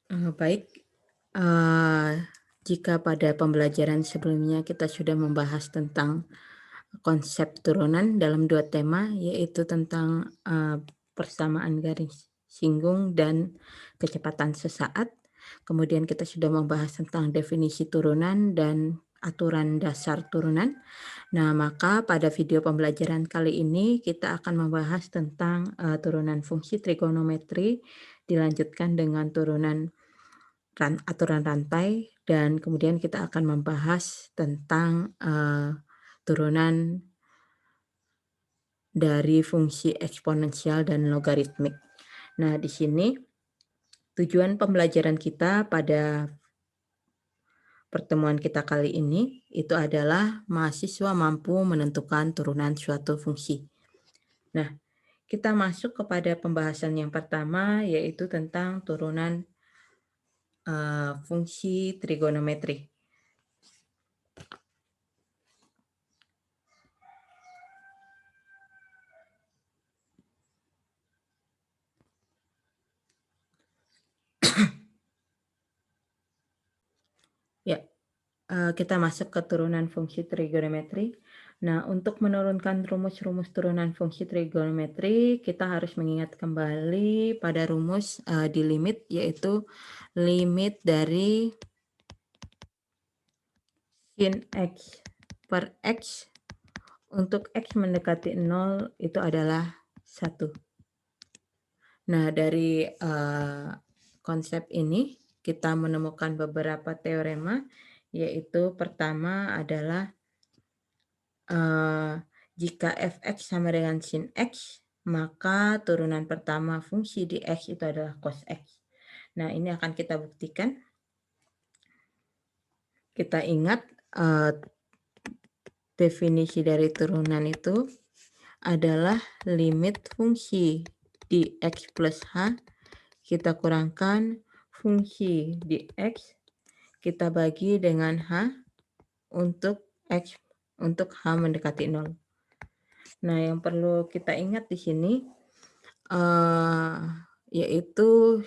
Baik, eee, jika pada pembelajaran sebelumnya kita sudah membahas tentang konsep turunan dalam 2 tema, yaitu tentang, persamaan garis singgung dan kecepatan sesaat. Kemudian kita sudah membahas tentang definisi turunan dan aturan dasar turunan. Nah, maka pada video pembelajaran kali ini kita akan membahas tentang, turunan fungsi trigonometri, dilanjutkan dengan turunan aturan rantai, dan kemudian kita akan membahas tentang turunan dari fungsi eksponensial dan logaritmik. Nah, di sini tujuan pembelajaran kita pada pertemuan kita kali ini itu adalah mahasiswa mampu menentukan turunan suatu fungsi. Nah, kita masuk kepada pembahasan yang pertama, yaitu tentang turunan fungsi trigonometri. Ya, kita masuk ke turunan fungsi trigonometri. Nah, untuk menurunkan rumus-rumus turunan fungsi trigonometri, kita harus mengingat kembali pada rumus di limit, yaitu limit dari sin X per X untuk X mendekati 0 itu adalah 1. Nah, dari konsep ini kita menemukan beberapa teorema, yaitu pertama adalah jika fx sama dengan sin x, maka turunan pertama fungsi di x itu adalah cos x. Nah, ini akan kita buktikan. Kita ingat definisi dari turunan itu adalah limit fungsi di x plus h, kita kurangkan fungsi di x, kita bagi dengan h untuk h mendekati 0. Nah, yang perlu kita ingat di sini yaitu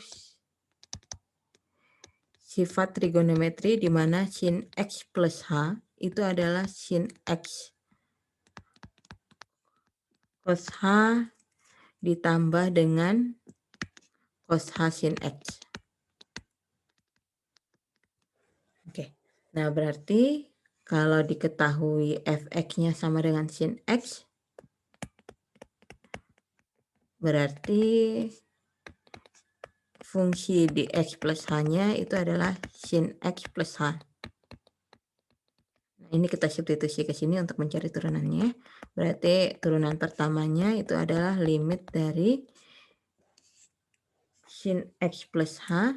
sifat trigonometri di mana sin x plus h itu adalah sin x cos h ditambah dengan cos h sin x. Oke. Nah, berarti kalau diketahui fx-nya sama dengan sin x, berarti fungsi di x plus h-nya itu adalah sin x plus h. Nah, ini kita substitusi ke sini untuk mencari turunannya. Berarti turunan pertamanya itu adalah limit dari sin x plus h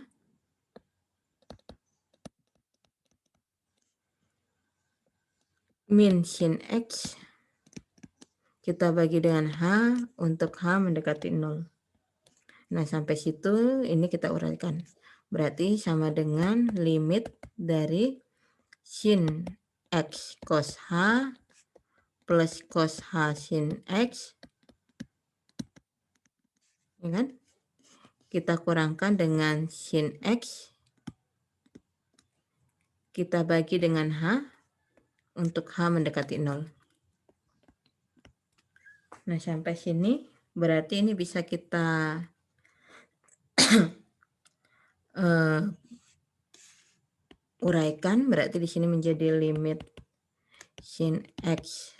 min sin x, kita bagi dengan h untuk h mendekati 0. Nah, sampai situ ini kita uraikan. Berarti sama dengan limit dari sin x cos h plus cos h sin x, ya kan? Kita kurangkan dengan sin x, kita bagi dengan h untuk h mendekati 0. Nah, sampai sini berarti ini bisa kita uraikan. Berarti di sini menjadi limit sin x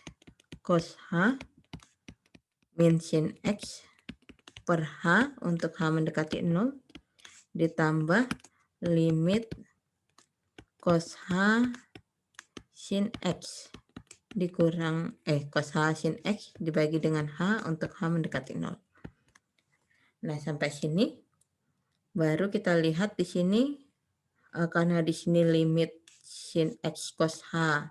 cos h min sin x per h untuk h mendekati 0 ditambah limit cos h sin x dikurang cos h sin x dibagi dengan h untuk h mendekati 0. Nah, sampai sini baru kita lihat di sini karena di sini limit sin x cos h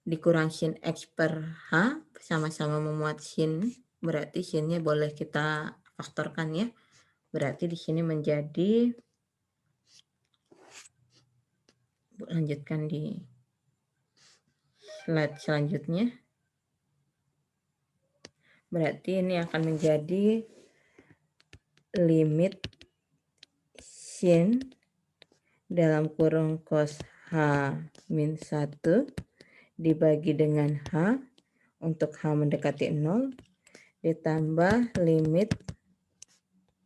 dikurang sin x per h sama-sama memuat sin, berarti sinnya boleh kita faktorkan ya. Berarti di sini menjadi, lanjutkan di slide selanjutnya. Berarti ini akan menjadi limit sin dalam kurung cos H min 1 dibagi dengan H untuk H mendekati 0 ditambah limit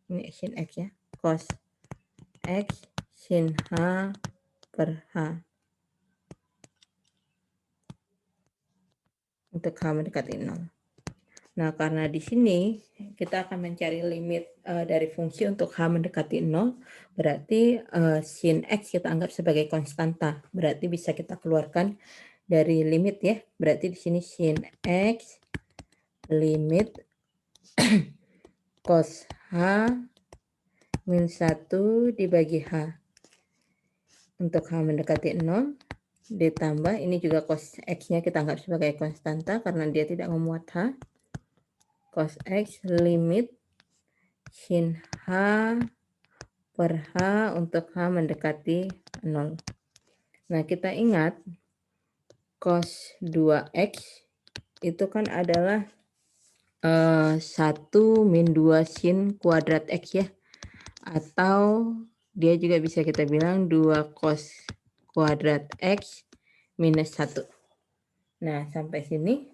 ini sin X ya, cos X sin H per H untuk H mendekati 0. Nah, karena di sini kita akan mencari limit dari fungsi untuk H mendekati 0, berarti sin X kita anggap sebagai konstanta. Berarti bisa kita keluarkan dari limit ya. Berarti di sini sin X limit cos H min 1 dibagi H untuk H mendekati 0 ditambah ini juga cos X-nya kita anggap sebagai konstanta karena dia tidak memuat H. Cos X limit sin H per H untuk H mendekati 0. Nah, kita ingat cos 2X itu kan adalah 1 min 2 sin kuadrat X ya. Atau dia juga bisa kita bilang 2 cos kuadrat X minus 1. Nah, sampai sini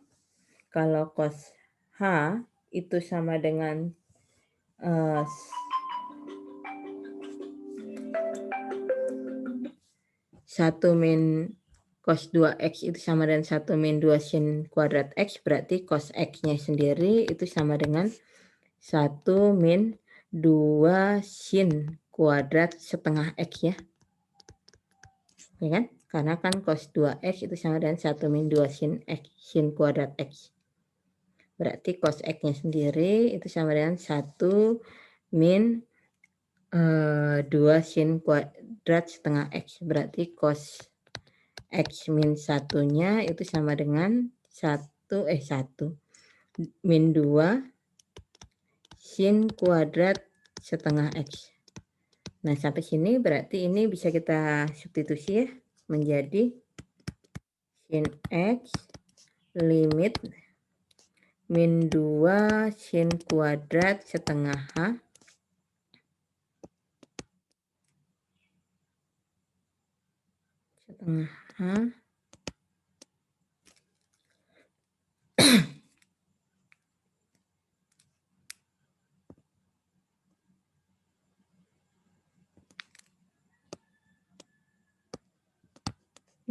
kalau cos H itu sama dengan 1 min cos 2X itu sama dengan 1 min 2 sin kuadrat X, berarti cos X-nya sendiri itu sama dengan 1 min 2 sin kuadrat setengah X ya. Ya kan? Karena kan cos 2X itu sama dengan 1 min 2 sin X, sin kuadrat X. Berarti cos X-nya sendiri itu sama dengan 1 min 2 sin kuadrat setengah X. Berarti cos X min 1-nya itu sama dengan 1 min 2 sin kuadrat setengah X. Nah, sampai sini berarti ini bisa kita substitusi ya menjadi sin X limit min 2 sin kuadrat setengah H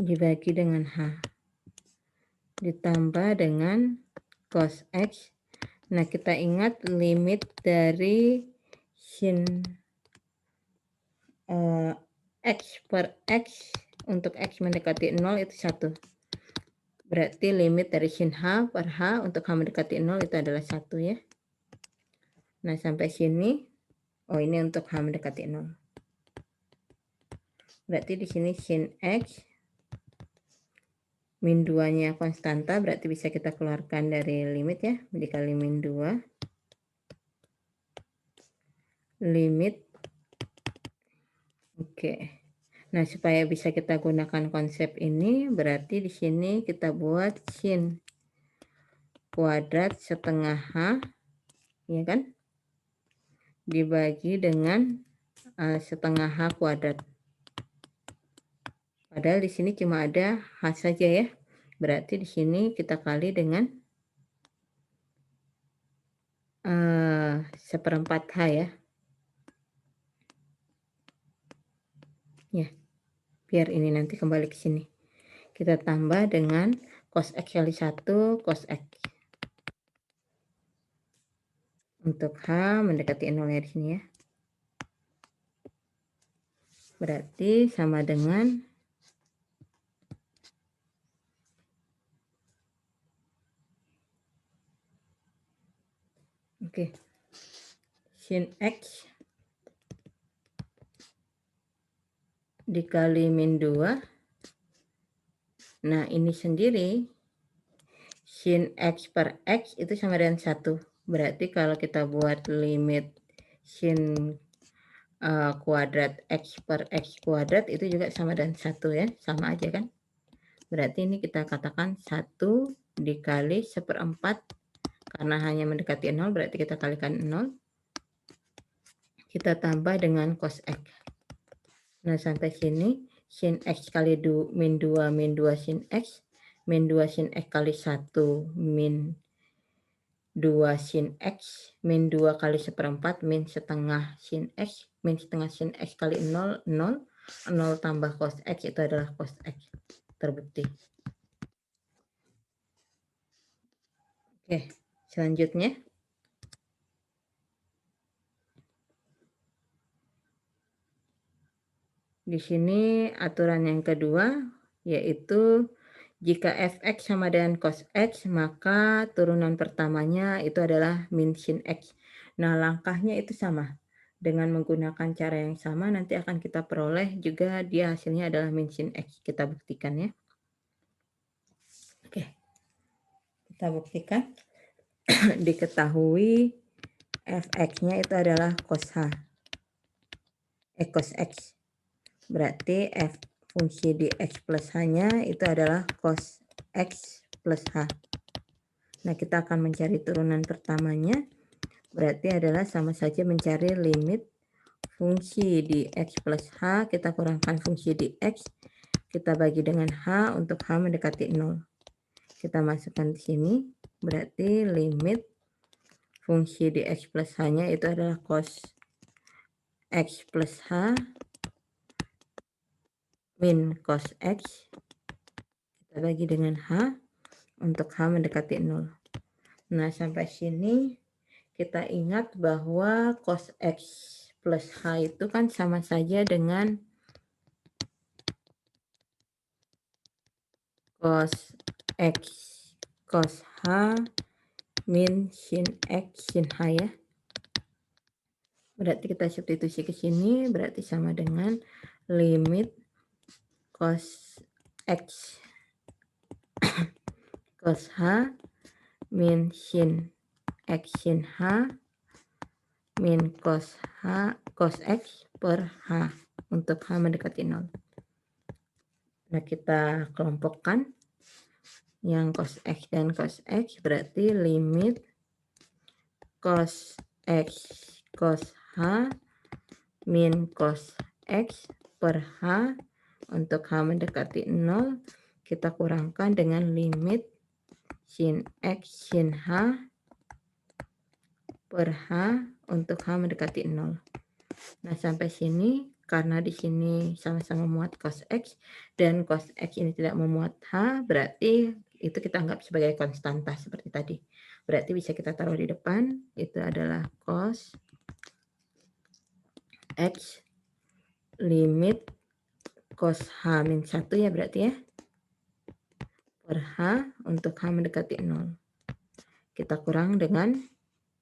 dibagi dengan H ditambah dengan cos X. Nah, kita ingat limit dari sin X per X untuk X mendekati 0 itu 1. Berarti limit dari sin H per H untuk H mendekati 0 itu adalah 1 ya. Nah, sampai sini, ini untuk H mendekati 0. Berarti di sini sin X min 2-nya konstanta, berarti bisa kita keluarkan dari limit ya, dikali min 2. Limit. Oke. Nah, supaya bisa kita gunakan konsep ini, berarti di sini kita buat sin kuadrat setengah H, ya kan? Dibagi dengan setengah H kuadrat. Padahal di sini cuma ada H saja ya. Berarti di sini kita kali dengan 1/4 H ya. Ya, biar ini nanti kembali ke sini. Kita tambah dengan cos X kali 1 cos X. Untuk H mendekati 0 ya di sini ya. Berarti sama dengan sin X dikali min 2. Nah, ini sendiri sin X per X itu sama dengan 1. Berarti kalau kita buat limit sin kuadrat X per X kuadrat itu juga sama dengan 1 ya. Sama aja kan. Berarti ini kita katakan 1 dikali 1/4. Karena hanya mendekati 0 berarti kita kalikan 0. Kita tambah dengan cos X. Nah, sampai sini sin X kali min 2 sin X, min 2 sin X kali 1 min 2 sin X, min 2 kali seperempat min setengah sin X, min setengah sin X kali 0, 0, 0 tambah cos X itu adalah cos X. Terbukti. Oke, selanjutnya. Di sini aturan yang kedua, yaitu jika fx sama dengan cos x, maka turunan pertamanya itu adalah min sin x. Nah, langkahnya itu sama. Dengan menggunakan cara yang sama, nanti akan kita peroleh juga dia hasilnya adalah min sin x. Kita buktikan ya. Oke, kita buktikan. Diketahui fx-nya itu adalah cos h. Cos x. Berarti f fungsi di X plus H-nya itu adalah cos X plus H. Nah, kita akan mencari turunan pertamanya. Berarti adalah sama saja mencari limit fungsi di X plus H. Kita kurangkan fungsi di X. Kita bagi dengan H untuk H mendekati 0. Kita masukkan di sini. Berarti limit fungsi di X plus H-nya itu adalah cos X plus H min cos X, kita bagi dengan H untuk H mendekati 0. Nah, sampai sini kita ingat bahwa cos X plus H itu kan sama saja dengan cos X cos H min sin X sin H ya. Berarti kita substitusi ke sini, berarti sama dengan limit cos X cos H min sin X sin H min cos X per H untuk H mendekati 0. Nah, kita kelompokkan yang cos X dan cos X, berarti limit cos X cos H min cos X per H untuk H mendekati 0, kita kurangkan dengan limit sin X sin H per H untuk H mendekati 0. Nah, sampai sini karena di sini sama-sama memuat cos X dan cos X ini tidak memuat H, berarti itu kita anggap sebagai konstanta seperti tadi. Berarti bisa kita taruh di depan, itu adalah cos X limit cos H min 1 ya berarti ya, per H untuk H mendekati 0. Kita kurang dengan,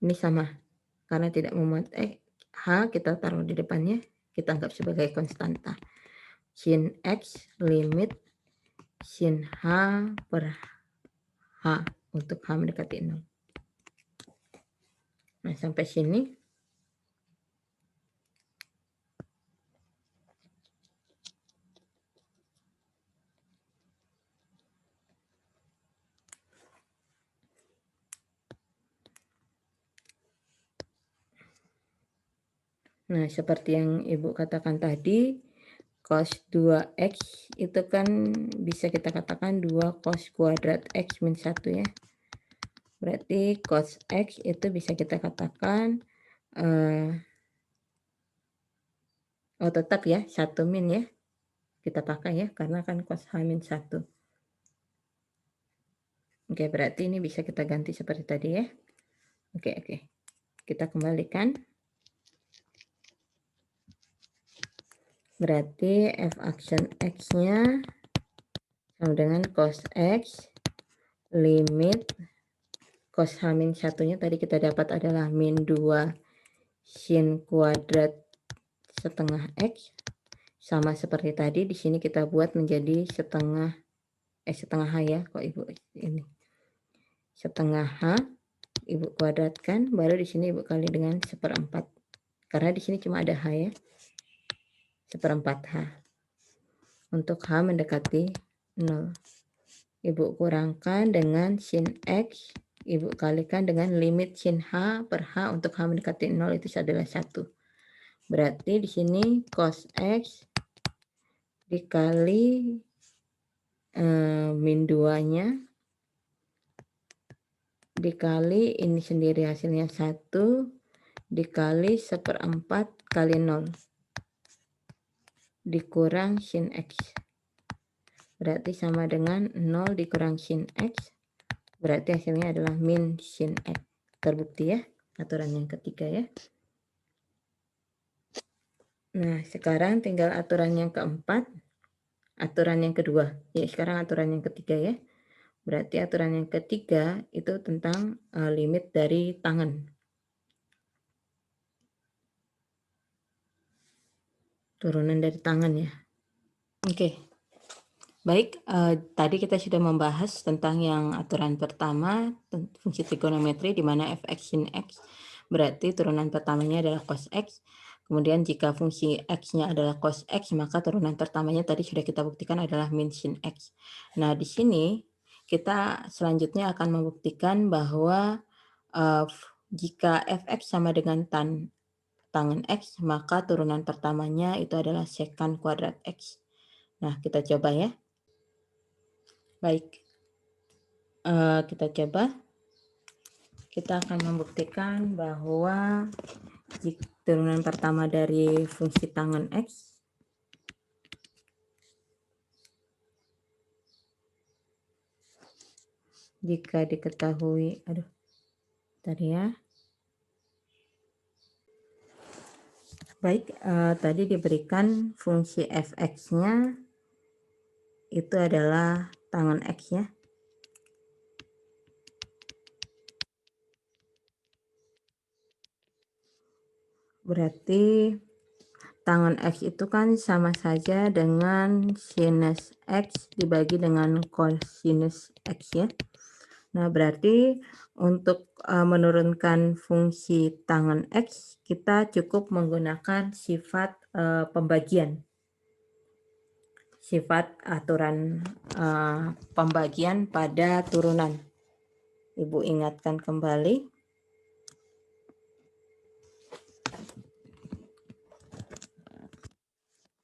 ini sama, karena tidak memuat H, kita taruh di depannya, kita anggap sebagai konstanta. Sin X limit sin H per H untuk H mendekati 0. Nah, sampai sini. Nah, seperti yang Ibu katakan tadi, cos 2X itu kan bisa kita katakan 2 cos kuadrat X min 1 ya. Berarti cos X itu bisa kita katakan, tetap ya, 1 min ya. Kita pakai ya, karena kan cos H min 1. Oke, berarti ini bisa kita ganti seperti tadi ya. Oke. Kita kembalikan. Berarti f aksen X-nya sama dengan cos X limit cos H min 1-nya tadi kita dapat adalah min 2 sin kuadrat setengah X, sama seperti tadi. Di sini kita buat menjadi setengah H ya, kok Ibu ini setengah H Ibu kuadratkan, baru di sini Ibu kali dengan 1/4, karena di sini cuma ada H ya, 1/4 H untuk H mendekati 0. Ibu kurangkan dengan sin X, Ibu kalikan dengan limit sin H per H untuk H mendekati 0 itu adalah 1. Berarti di sini cos X dikali min 2-nya dikali ini sendiri hasilnya 1 dikali 1/4 kali 0 dikurang sin X. Berarti sama dengan 0 dikurang sin X. Berarti hasilnya adalah min sin X. Terbukti ya, aturan yang ketiga ya. Nah, sekarang tinggal aturan yang keempat, aturan yang kedua. Ya, sekarang aturan yang ketiga ya. Berarti aturan yang ketiga itu tentang limit dari tangan. Turunan dari tangan ya. Oke. Baik, tadi kita sudah membahas tentang yang aturan pertama, fungsi trigonometri di mana fx sin x berarti turunan pertamanya adalah cos x. Kemudian jika fungsi x-nya adalah cos x, maka turunan pertamanya tadi sudah kita buktikan adalah min sin x. Nah, di sini kita selanjutnya akan membuktikan bahwa jika fx sama dengan tangen x, maka turunan pertamanya itu adalah secant kuadrat x. Nah, kita coba ya. Baik, kita coba. Kita akan membuktikan bahwa turunan pertama dari fungsi tangen X jika diketahui, tadi ya. Baik, tadi diberikan fungsi fx-nya itu adalah tangen X ya. Berarti tangen X itu kan sama saja dengan sinus X dibagi dengan cosinus X ya. Nah, berarti untuk menurunkan fungsi tangen X, kita cukup menggunakan sifat pembagian. Sifat aturan pembagian pada turunan. Ibu ingatkan kembali.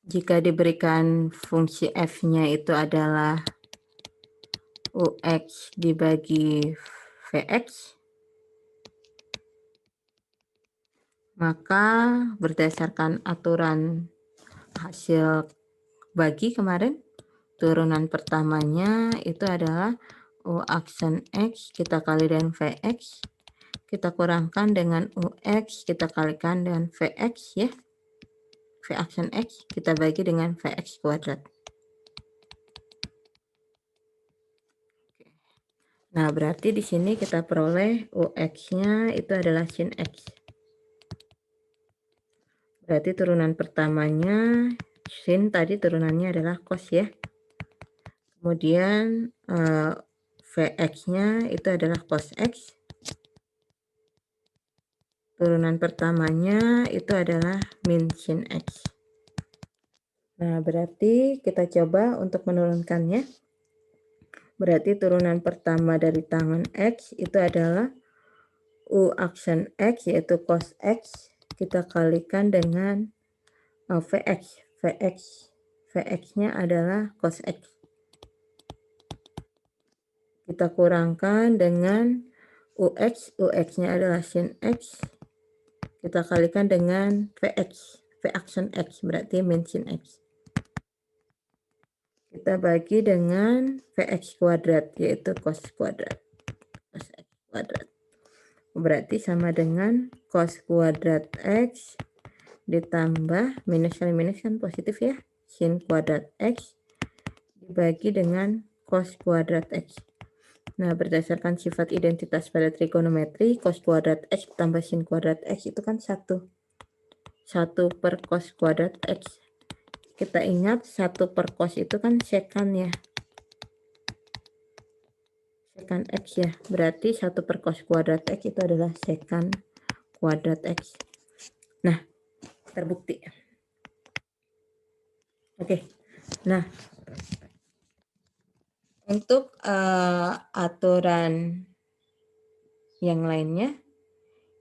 Jika diberikan fungsi f-nya itu adalah ux dibagi vx, maka berdasarkan aturan hasil bagi kemarin, turunan pertamanya itu adalah u aksen x kita kali dengan vx, kita kurangkan dengan ux kita kalikan dengan vx ya. V aksen x kita bagi dengan vx kuadrat. Nah, berarti di sini kita peroleh ux-nya itu adalah sin x. Berarti turunan pertamanya sin tadi turunannya adalah cos ya. Kemudian Vx-nya itu adalah cos X. Turunan pertamanya itu adalah min sin X. Nah, berarti kita coba untuk menurunkannya. Berarti turunan pertama dari tangen X itu adalah U aksen X yaitu cos X. Kita kalikan dengan Vx. Vx-nya adalah cos X. Kita kurangkan dengan ux-nya adalah sin X. Kita kalikan dengan Vx, V aksen X, berarti min sin X. Kita bagi dengan Vx kuadrat, yaitu cos kuadrat. Cos X kuadrat. Berarti sama dengan cos kuadrat X ditambah minus kali minus kan positif ya. Sin kuadrat X dibagi dengan cos kuadrat X. Nah, berdasarkan sifat identitas pada trigonometri, cos kuadrat X tambah sin kuadrat X itu kan 1. 1 per cos kuadrat X. Kita ingat 1 per cos itu kan secant ya. Secant X ya. Berarti 1 per cos kuadrat X itu adalah secant kuadrat X. Nah, terbukti. Oke. Nah, untuk aturan yang lainnya,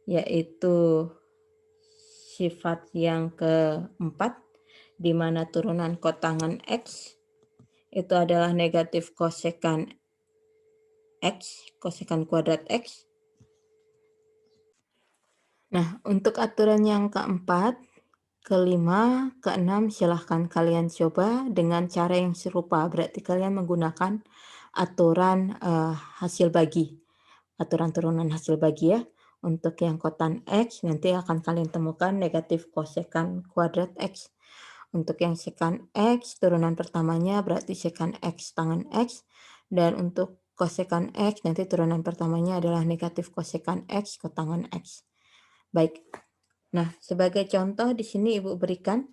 yaitu sifat yang keempat, di mana turunan kotangan X itu adalah negatif kosekan X, kosekan kuadrat X. Nah, untuk aturan yang keempat, kelima, keenam, silahkan kalian coba dengan cara yang serupa. Berarti kalian menggunakan aturan hasil bagi, aturan turunan hasil bagi ya. Untuk yang kotan X, nanti akan kalian temukan negatif kosekan kuadrat X. Untuk yang sekan X, turunan pertamanya berarti sekan X tangan X. Dan untuk kosekan X, nanti turunan pertamanya adalah negatif kosekan X kotangan X. Baik. Nah, sebagai contoh di sini Ibu berikan